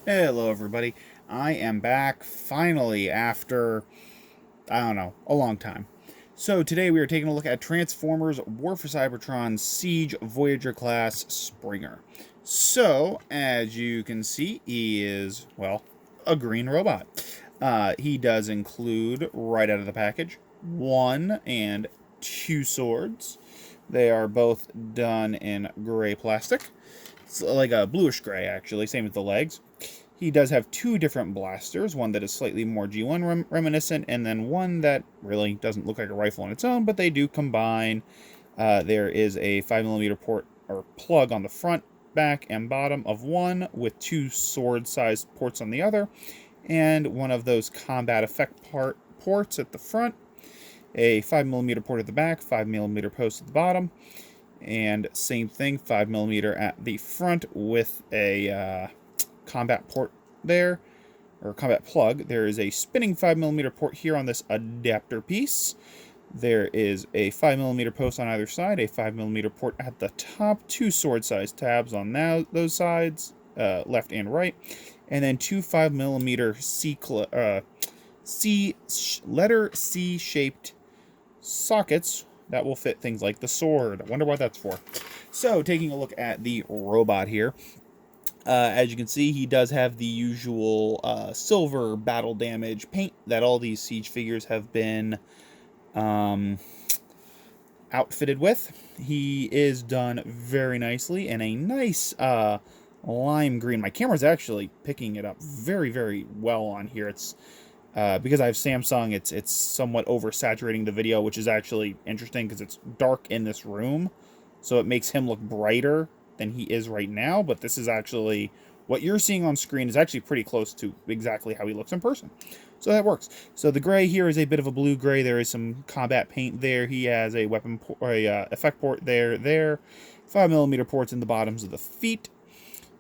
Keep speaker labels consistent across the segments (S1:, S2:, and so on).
S1: Hello everybody, I am back finally after, I don't know, a long time. So today we are taking a look at Transformers War for Cybertron Siege Voyager class Springer. So, as you can see, he is, well, a green robot. He does include, right out of the package, one and two swords. They are both done in gray plastic. It's like a bluish gray, actually, same as the legs. He does have two different blasters, one that is slightly more G1 reminiscent, and then one that really doesn't look like a rifle on its own, but they do combine. There is a 5mm port or plug on the front, back, and bottom of one, with two sword-sized ports on the other, and one of those combat effect ports at the front, a 5mm port at the back, 5mm post at the bottom, and same thing, 5mm at the front with a combat port there, or combat plug. There is a spinning 5mm port here on this adapter piece. There is a 5mm post on either side, a 5mm port at the top, two sword-sized tabs on those sides, left and right, and then two 5mm letter C shaped sockets that will fit things like the sword. I wonder what that's for. So, taking a look at the robot here, as you can see, he does have the usual silver battle damage paint that all these Siege figures have been outfitted with. He is done very nicely in a nice lime green. My camera's actually picking it up very, very well on here. It's because I have Samsung, it's somewhat oversaturating the video, which is actually interesting because it's dark in this room, so it makes him look brighter than he is right now, but this is actually, what you're seeing on screen is actually pretty close to exactly how he looks in person. So that works. So the gray here is a bit of a blue gray. There is some combat paint there. He has a weapon effect port there. 5mm ports in the bottoms of the feet.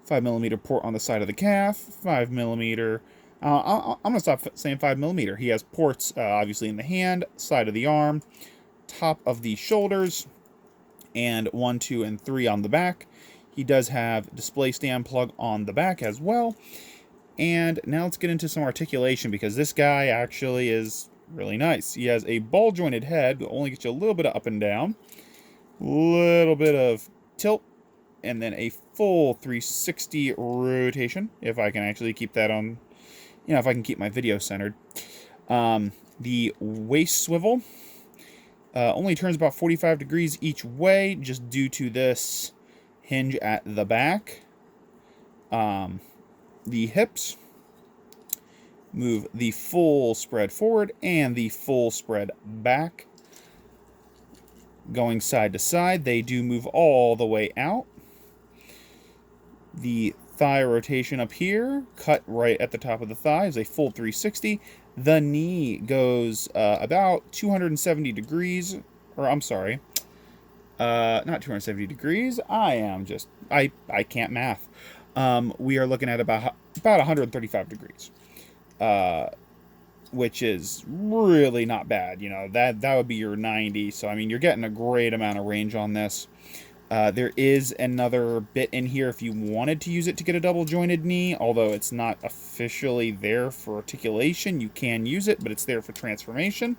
S1: 5mm port on the side of the calf. 5mm. I'm going to stop saying 5mm. He has ports, obviously, in the hand, side of the arm, top of the shoulders, and 1, 2, and 3 on the back. He does have display stand plug on the back as well. And now let's get into some articulation, because this guy actually is really nice. He has a ball jointed head that only gets you a little bit of up and down, a little bit of tilt, and then a full 360 rotation, if I can actually keep that on, if I can keep my video centered. The waist swivel only turns about 45 degrees each way, just due to this hinge at the back. The hips move the full spread forward and the full spread back. Going side to side, they do move all the way out. The thigh rotation up here, cut right at the top of the thigh, is a full 360. The knee goes about 270 degrees, or I'm sorry, not 270 degrees. I can't math. We are looking at about 135 degrees, which is really not bad. That would be your 90. So I mean, you're getting a great amount of range on this. There is another bit in here if you wanted to use it to get a double jointed knee, although it's not officially there for articulation. You can use it, but it's there for transformation.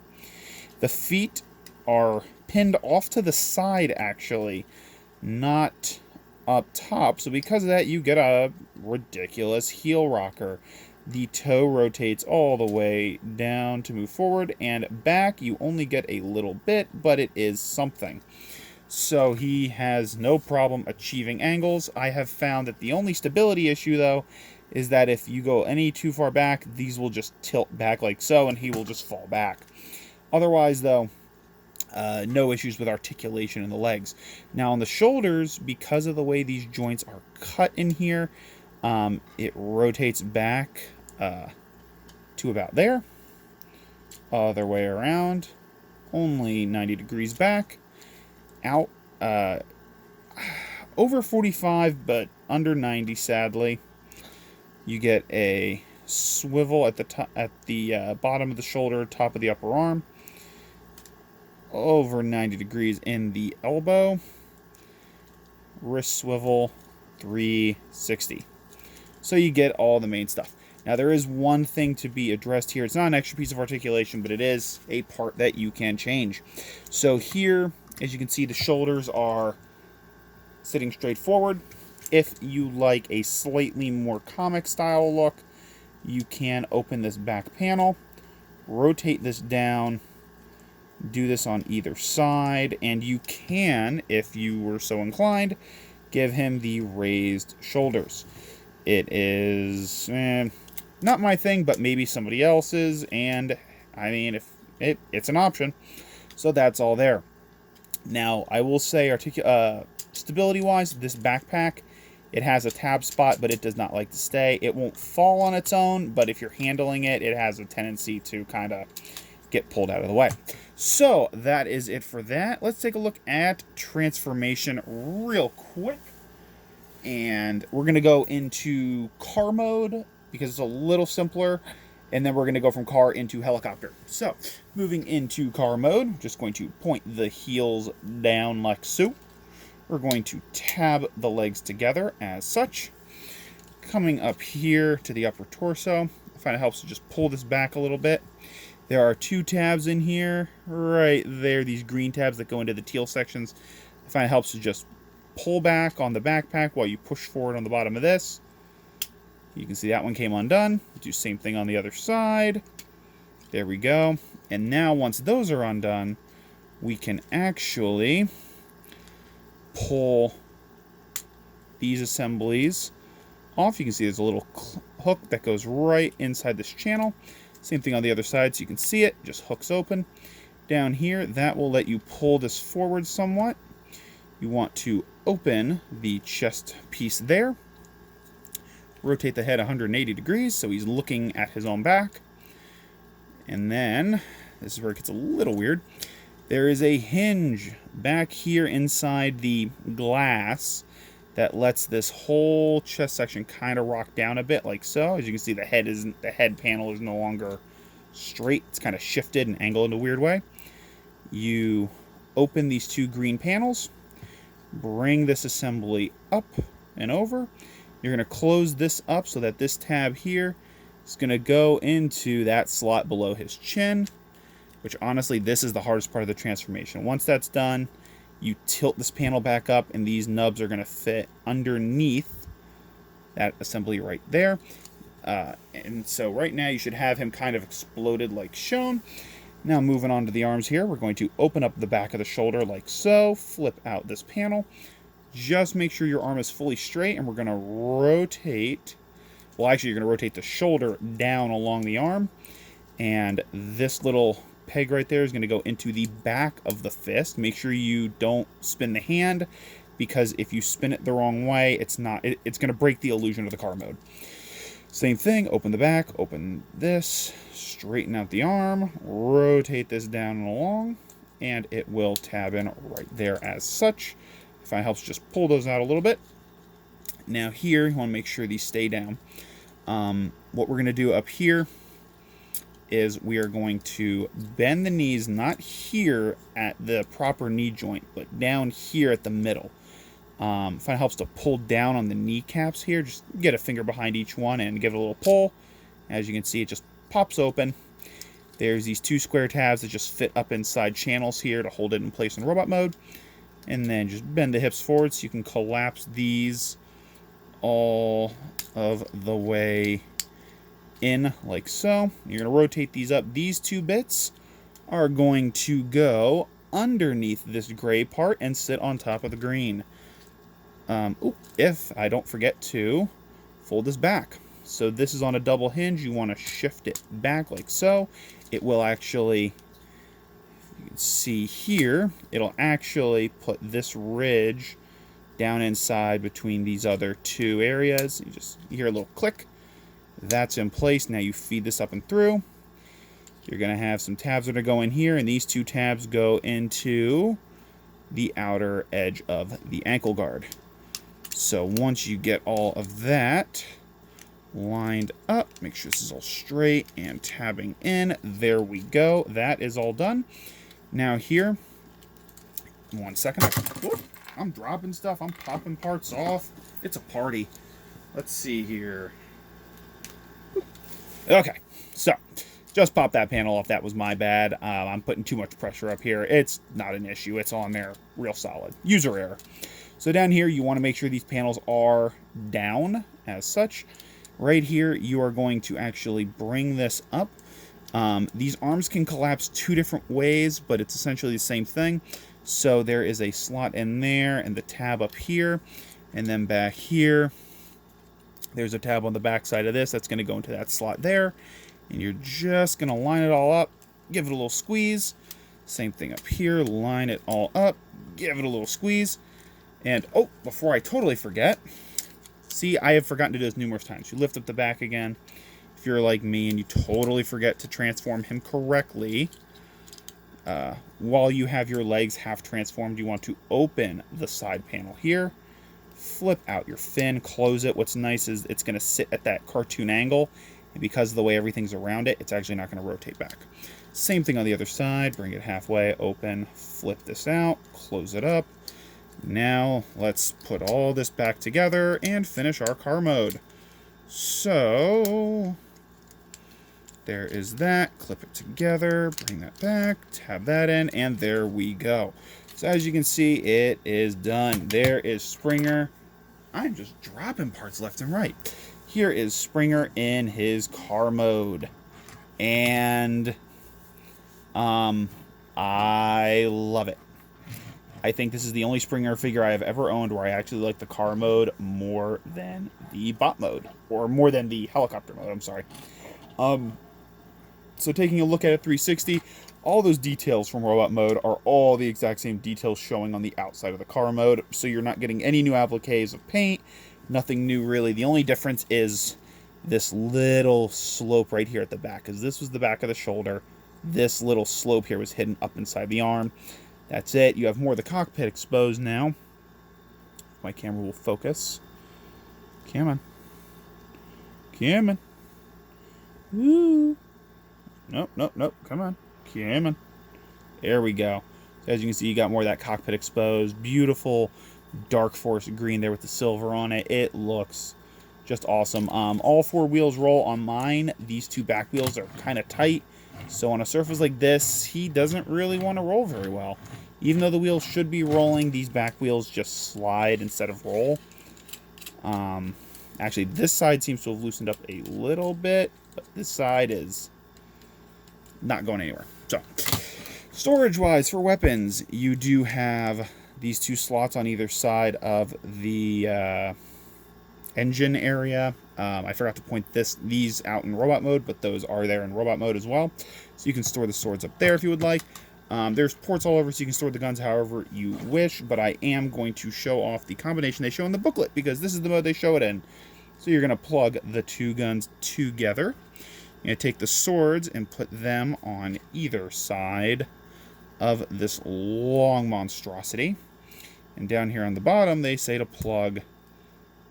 S1: The feet are pinned off to the side, actually, not up top. So because of that, you get a ridiculous heel rocker. The toe rotates all the way down to move forward, and back you only get a little bit, but it is something. So he has no problem achieving angles. I have found that the only stability issue, though, is that if you go any too far back, these will just tilt back like so, and he will just fall back. Otherwise, though, no issues with articulation in the legs. Now, on the shoulders, because of the way these joints are cut in here, it rotates back to about there. Other way around, only 90 degrees back. Out over 45, but under 90, sadly. You get a swivel at the top, at the bottom of the shoulder, top of the upper arm. Over 90 degrees in the elbow. Wrist swivel 360. So you get all the main stuff. Now there is one thing to be addressed here. It's not an extra piece of articulation, but it is a part that you can change. So here, as you can see, the shoulders are sitting straight forward. If you like a slightly more comic style look, you can open this back panel, rotate this down, do this on either side, and you can, if you were so inclined, give him the raised shoulders. It is not my thing, but maybe somebody else's, and I mean, if it's an option. So that's all there. Now, I will say, stability-wise, this backpack, it has a tab spot, but it does not like to stay. It won't fall on its own, but if you're handling it, it has a tendency to kind of get pulled out of the way. So that is it for that. Let's take a look at transformation real quick. And we're going to go into car mode because it's a little simpler. And then we're going to go from car into helicopter. So, moving into car mode, I'm just going to point the heels down like so. We're going to tab the legs together as such. Coming up here to the upper torso, I find it helps to just pull this back a little bit. There are 2 tabs in here, right there, these green tabs that go into the teal sections. I find it helps to just pull back on the backpack while you push forward on the bottom of this. You can see that one came undone. Do the same thing on the other side. There we go. And now once those are undone, we can actually pull these assemblies off. You can see there's a little hook that goes right inside this channel. Same thing on the other side, so you can see it. Just hooks open. Down here, that will let you pull this forward somewhat. You want to open the chest piece there. Rotate the head 180 degrees so he's looking at his own back. And then, this is where it gets a little weird. There is a hinge back here inside the glass that lets this whole chest section kind of rock down a bit like so. As you can see, the head panel is no longer straight. It's kind of shifted and angled in a weird way. You open these 2 green panels, bring this assembly up and over. You're going to close this up so that this tab here is going to go into that slot below his chin, which honestly, this is the hardest part of the transformation. Once that's done, you tilt this panel back up and these nubs are going to fit underneath that assembly right there. And so right now you should have him kind of exploded like shown. Now moving on to the arms here, we're going to open up the back of the shoulder like so, flip out this panel. Just make sure your arm is fully straight, and we're going to rotate, well actually you're going to rotate the shoulder down along the arm, and this little peg right there is going to go into the back of the fist. Make sure you don't spin the hand, because if you spin it the wrong way, it's going to break the illusion of the car mode. Same thing, open the back, open this, straighten out the arm, rotate this down and along, and it will tab in right there as such. If it helps, just pull those out a little bit. Now here, you want to make sure these stay down. What we're going to do up here is we are going to bend the knees, not here at the proper knee joint, but down here at the middle. If it helps to pull down on the kneecaps here, just get a finger behind each one and give it a little pull. As you can see, it just pops open. There's these 2 square tabs that just fit up inside channels here to hold it in place in robot mode. And then just bend the hips forward so you can collapse these all of the way in like so. You're going to rotate these up. These 2 bits are going to go underneath this gray part and sit on top of the green. If I don't forget to fold this back. So this is on a double hinge. You want to shift it back like so. It will actually, you can see here, it'll actually put this ridge down inside between these other 2 areas. You hear a little click. That's in place. Now you feed this up and through. You're going to have some tabs that are going here, and these 2 tabs go into the outer edge of the ankle guard. So once you get all of that lined up, make sure this is all straight and tabbing in. There we go. That is all done. Now here, 1 second. Whoop, I'm dropping stuff. I'm popping parts off. It's a party. Let's see here. Okay, so just pop that panel off. That was my bad. I'm putting too much pressure up here. It's not an issue. It's on there real solid. User error. So down here, you want to make sure these panels are down as such. Right here, you are going to actually bring this up. These arms can collapse two different ways, but it's essentially the same thing. So there is a slot in there and the tab up here. And then back here, there's a tab on the back side of this that's going to go into that slot there. And you're just going to line it all up, give it a little squeeze. Same thing up here, line it all up, give it a little squeeze. And, oh, before I totally forget, see, I have forgotten to do this numerous times. You lift up the back again. If you're like me and you totally forget to transform him correctly, while you have your legs half transformed, you want to open the side panel here, flip out your fin, close it. What's nice is it's going to sit at that cartoon angle, and because of the way everything's around it, it's actually not going to rotate back. Same thing on the other side. Bring it halfway, open, flip this out, close it up. Now, let's put all this back together and finish our car mode. So, there is that. Clip it together, bring that back, tab that in, and there we go. So as you can see, it is done. There is Springer. I'm just dropping parts left and right. Here is Springer in his car mode. And I love it. I think this is the only Springer figure I have ever owned where I actually like the car mode more than the bot mode. Or more than the helicopter mode, I'm sorry. So taking a look at it 360, all those details from robot mode are all the exact same details showing on the outside of the car mode. So you're not getting any new appliques of paint, nothing new really. The only difference is this little slope right here at the back, because this was the back of the shoulder. This little slope here was hidden up inside the arm. That's it. You have more of the cockpit exposed now. My camera will focus. Come on. Come on. Woo. Nope, nope, nope. Come on. Come on. There we go. So as you can see, you got more of that cockpit exposed. Beautiful dark forest green there with the silver on it. It looks just awesome. All four wheels roll on mine. These two back wheels are kind of tight. So on a surface like this, he doesn't really want to roll very well. Even though the wheels should be rolling, these back wheels just slide instead of roll. Actually, this side seems to have loosened up a little bit, but this side is not going anywhere. So, storage-wise for weapons, you do have these two slots on either side of the engine area. I forgot to point these out in robot mode, but those are there in robot mode as well. So you can store the swords up there if you would like. There's ports all over, so you can store the guns however you wish, but I am going to show off the combination they show in the booklet, because this is the mode they show it in. So you're going to plug the two guns together. You're going to take the swords and put them on either side of this long monstrosity. And down here on the bottom, they say to plug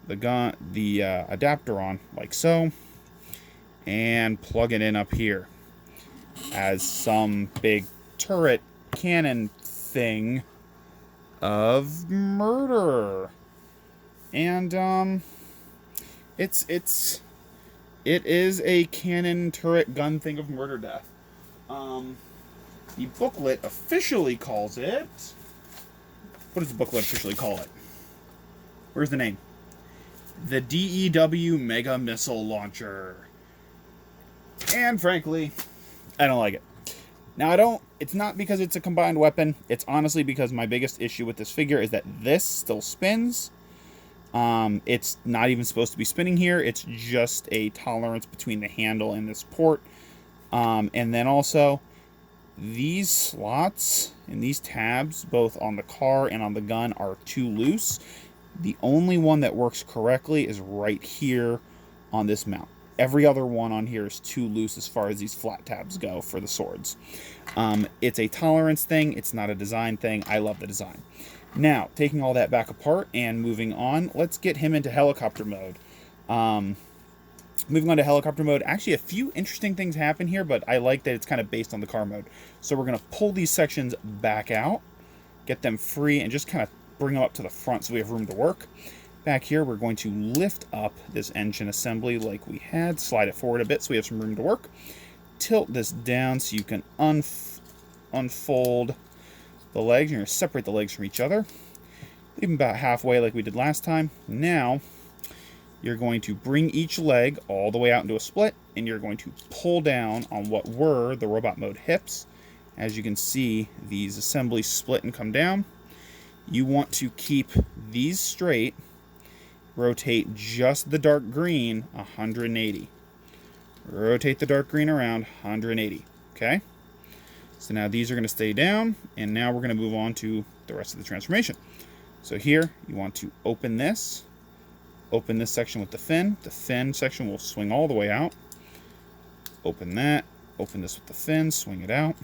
S1: the adapter on, like so, and plug it in up here as some big turret cannon thing of murder. And it is a cannon turret gun thing of murder death. The booklet officially calls it, what does the booklet officially call it? Where's the name? The DEW Mega Missile Launcher. And frankly, I don't like it. Now, it's not because it's a combined weapon. It's honestly because my biggest issue with this figure is that this still spins. It's not even supposed to be spinning here. It's just a tolerance between the handle and this port. And then also, these slots and these tabs, both on the car and on the gun, are too loose. The only one that works correctly is right here on this mount. Every other one on here is too loose as far as these flat tabs go for the swords. It's a tolerance thing. It's not a design thing. I love the design. Now, taking all that back apart and moving on, let's get him into helicopter mode. Moving on to helicopter mode, actually a few interesting things happen here, but I like that it's kind of based on the car mode. So we're going to pull these sections back out, get them free, and just kind of bring them up to the front so we have room to work. Back here, we're going to lift up this engine assembly like we had, slide it forward a bit so we have some room to work. Tilt this down so you can unfold the legs. You're going to separate the legs from each other. Leave them about halfway like we did last time. Now, you're going to bring each leg all the way out into a split, and you're going to pull down on what were the robot mode hips. As you can see, these assemblies split and come down. You want to keep these straight. Rotate just the dark green 180. Rotate the dark green around 180. Okay? So now these are going to stay down, and now we're going to move on to the rest of the transformation. So here, you want to open this section with the fin. The fin section will swing all the way out. Open that. Open this with the fin. Swing it out.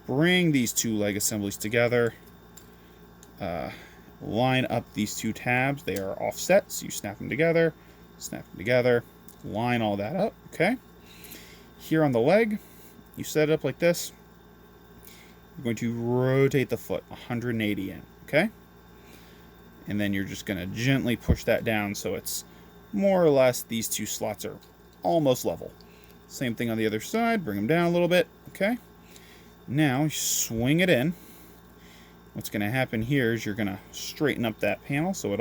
S1: Bring these two leg assemblies together. Line up these two tabs. They are offset, so you snap them together. Line all that up. Okay. Here on the leg, you set it up like this. You're going to rotate the foot 180 in. Okay. And then you're just going to gently push that down so it's more or less these two slots are almost level. Same thing on the other side. Bring them down a little bit. Okay. Now you swing it in. What's going to happen here is you're going to straighten up that panel so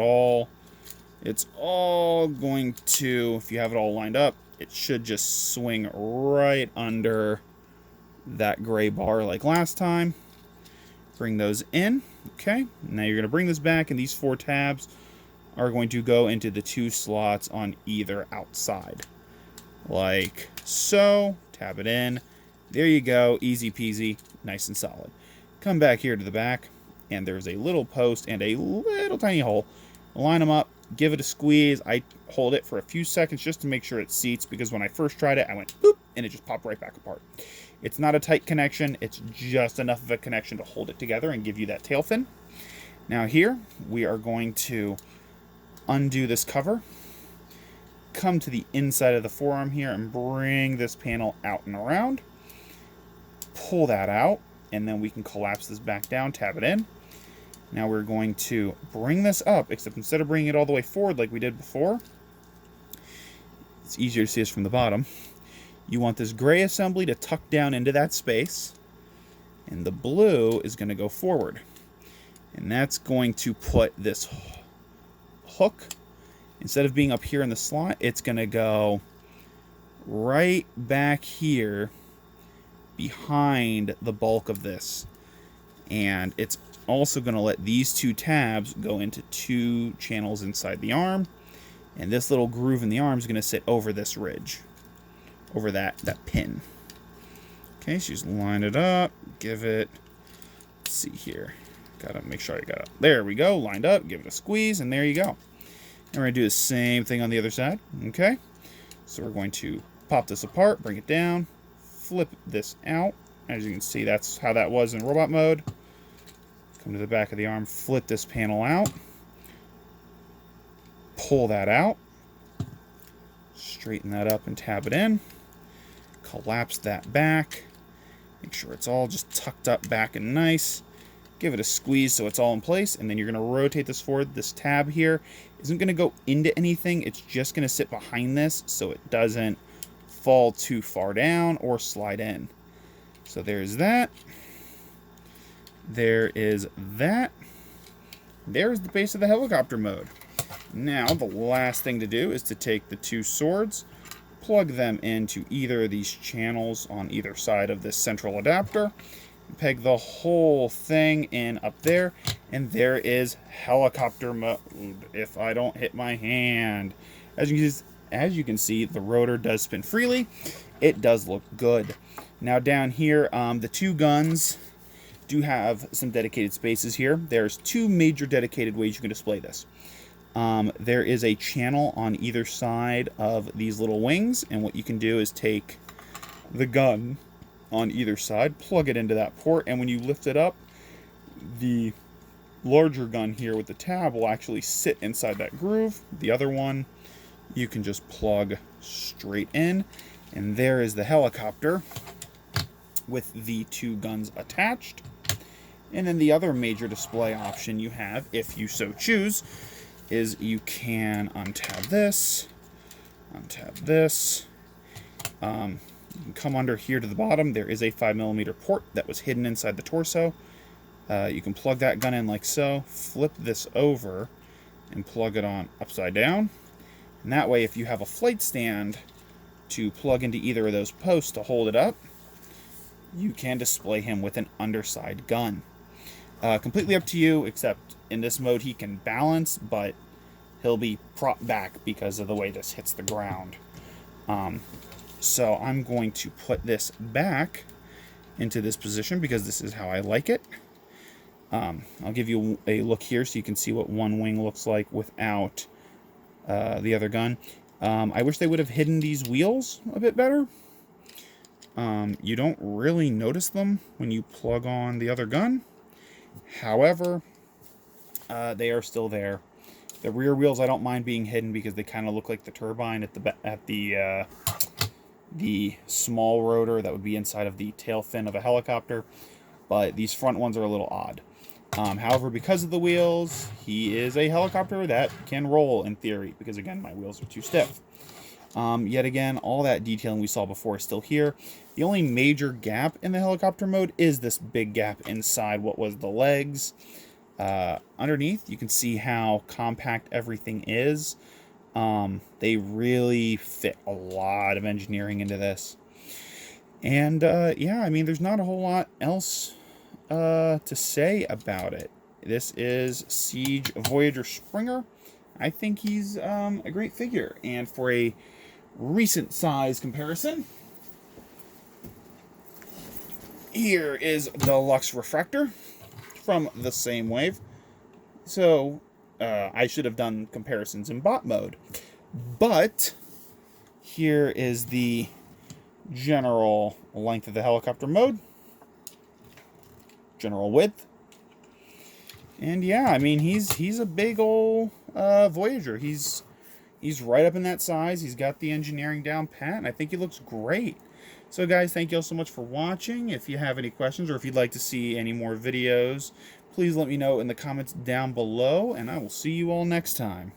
S1: it's all going to, if you have it all lined up, it should just swing right under that gray bar like last time. Bring those in. Okay, now you're going to bring this back, and these 4 tabs are going to go into the 2 slots on either outside. Like so. Tab it in. There you go. Easy peasy. Nice and solid. Come back here to the back, and there's a little post and a little tiny hole. Line them up. Give it a squeeze. I hold it for a few seconds just to make sure it seats, because when I first tried it, I went boop, and it just popped right back apart. It's not a tight connection. It's just enough of a connection to hold it together and give you that tail fin. Now here, we are going to undo this cover. Come to the inside of the forearm here and bring this panel out and around. Pull that out, and then we can collapse this back down, tab it in. Now we're going to bring this up, except instead of bringing it all the way forward like we did before, it's easier to see this from the bottom. You want this gray assembly to tuck down into that space, and the blue is going to go forward. And that's going to put this hook, instead of being up here in the slot, it's going to go right back here behind the bulk of this. And it's also going to let these 2 tabs go into 2 channels inside the arm. And this little groove in the arm is going to sit over this ridge. Over that pin. Okay, so just line it up, give it, let's see here, gotta make sure I got it. There we go, lined up, give it a squeeze, and there you go. And we're gonna do the same thing on the other side. Okay, so we're going to pop this apart, bring it down, flip this out. As you can see, that's how that was in robot mode. Come to the back of the arm, flip this panel out, pull that out, straighten that up and tab it in. Collapse that back. Make sure it's all just tucked up back and nice. Give it a squeeze so it's all in place, and then you're going to rotate this forward. This tab here isn't going to go into anything. It's just going to sit behind this so it doesn't fall too far down or slide in. So there's that. There is that. There's the base of the helicopter mode. Now, the last thing to do is to take the 2 swords, plug them into either of these channels on either side of this central adapter, peg the whole thing in up there, and there is helicopter mode if I don't hit my hand. As you can see, the rotor does spin freely. It does look good. Now down here, the 2 guns do have some dedicated spaces here. There's 2 major dedicated ways you can display this. There is a channel on either side of these little wings, and what you can do is take the gun on either side, plug it into that port, and when you lift it up, the larger gun here with the tab will actually sit inside that groove. The other one you can just plug straight in, and there is the helicopter with the 2 guns attached. And then the other major display option you have, if you so choose, is you can untab this, you can come under here to the bottom. There is a 5mm port that was hidden inside the torso. You can plug that gun in like so, flip this over, and plug it on upside down. And that way, if you have a flight stand to plug into either of those posts to hold it up, you can display him with an underside gun. Completely up to you, except in this mode he can balance, but he'll be propped back because of the way this hits the ground. So I'm going to put this back into this position because this is how I like it. I'll give you a look here so you can see what one wing looks like without the other gun. I wish they would have hidden these wheels a bit better. You don't really notice them when you plug on the other gun. However, they are still there. The rear wheels I don't mind being hidden because they kind of look like the turbine at the small rotor that would be inside of the tail fin of a helicopter. But these front ones are a little odd. However, because of the wheels, he is a helicopter that can roll in theory, because again, my wheels are too stiff. Yet again, all that detailing we saw before is still here. The only major gap in the helicopter mode is this big gap inside what was the legs. Underneath, you can see how compact everything is. They really fit a lot of engineering into this. And, yeah, I mean, there's not a whole lot else to say about it. This is Siege Voyager Springer. I think he's a great figure. And for a recent size comparison, here is the Lux Refractor from the same wave. So I should have done comparisons in bot mode. But here is the general length of the helicopter mode. General width. And yeah, I mean, he's a big old Voyager. He's right up in that size. He's got the engineering down pat, and I think he looks great. So guys, thank you all so much for watching. If you have any questions or if you'd like to see any more videos, please let me know in the comments down below, and I will see you all next time.